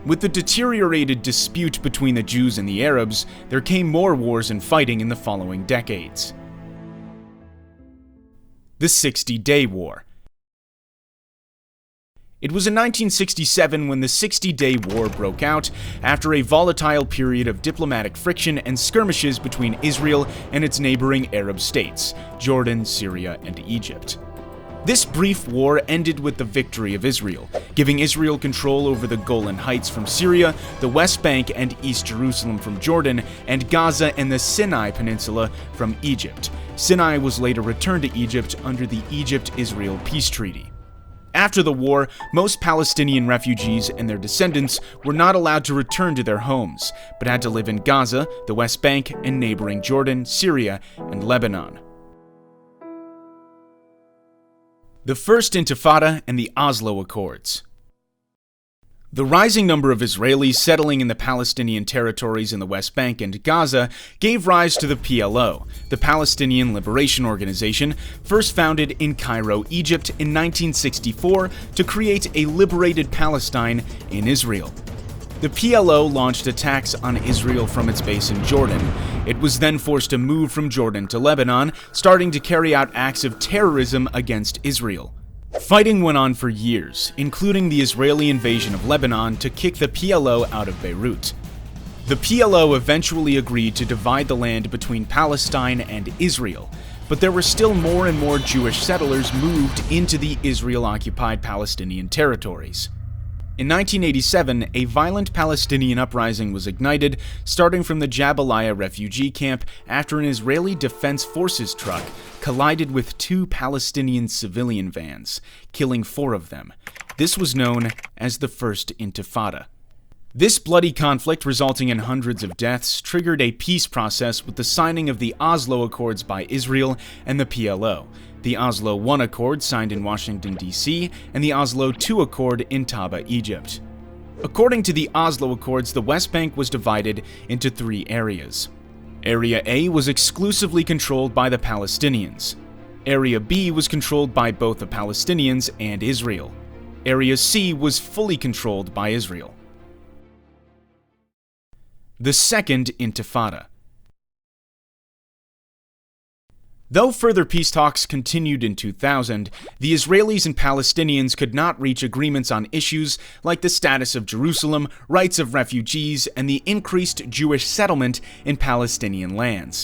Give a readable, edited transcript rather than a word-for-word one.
With the deteriorated dispute between the Jews and the Arabs, there came more wars and fighting in the following decades. The 60-Day War. It was in 1967 when the 60-Day War broke out after a volatile period of diplomatic friction and skirmishes between Israel and its neighboring Arab states, Jordan, Syria, and Egypt. This brief war ended with the victory of Israel, giving Israel control over the Golan Heights from Syria, the West Bank and East Jerusalem from Jordan, and Gaza and the Sinai Peninsula from Egypt. Sinai was later returned to Egypt under the Egypt-Israel Peace Treaty. After the war, most Palestinian refugees and their descendants were not allowed to return to their homes, but had to live in Gaza, the West Bank, and neighboring Jordan, Syria, and Lebanon. The First Intifada and the Oslo Accords. The rising number of Israelis settling in the Palestinian territories in the West Bank and Gaza gave rise to the PLO, the Palestinian Liberation Organization, first founded in Cairo, Egypt in 1964 to create a liberated Palestine in Israel. The PLO launched attacks on Israel from its base in Jordan. It was then forced to move from Jordan to Lebanon, starting to carry out acts of terrorism against Israel. Fighting went on for years, including the Israeli invasion of Lebanon to kick the PLO out of Beirut. The PLO eventually agreed to divide the land between Palestine and Israel, but there were still more and more Jewish settlers moved into the Israel-occupied Palestinian territories. In 1987, a violent Palestinian uprising was ignited, starting from the Jabalia refugee camp after an Israeli Defense Forces truck collided with two Palestinian civilian vans, killing 4 of them. This was known as the First Intifada. This bloody conflict, resulting in hundreds of deaths, triggered a peace process with the signing of the Oslo Accords by Israel and the PLO, the Oslo I Accord signed in Washington, D.C., and the Oslo II Accord in Taba, Egypt. According to the Oslo Accords, the West Bank was divided into 3 areas. Area A was exclusively controlled by the Palestinians. Area B was controlled by both the Palestinians and Israel. Area C was fully controlled by Israel. The Second Intifada. Though further peace talks continued in 2000, the Israelis and Palestinians could not reach agreements on issues like the status of Jerusalem, rights of refugees, and the increased Jewish settlement in Palestinian lands.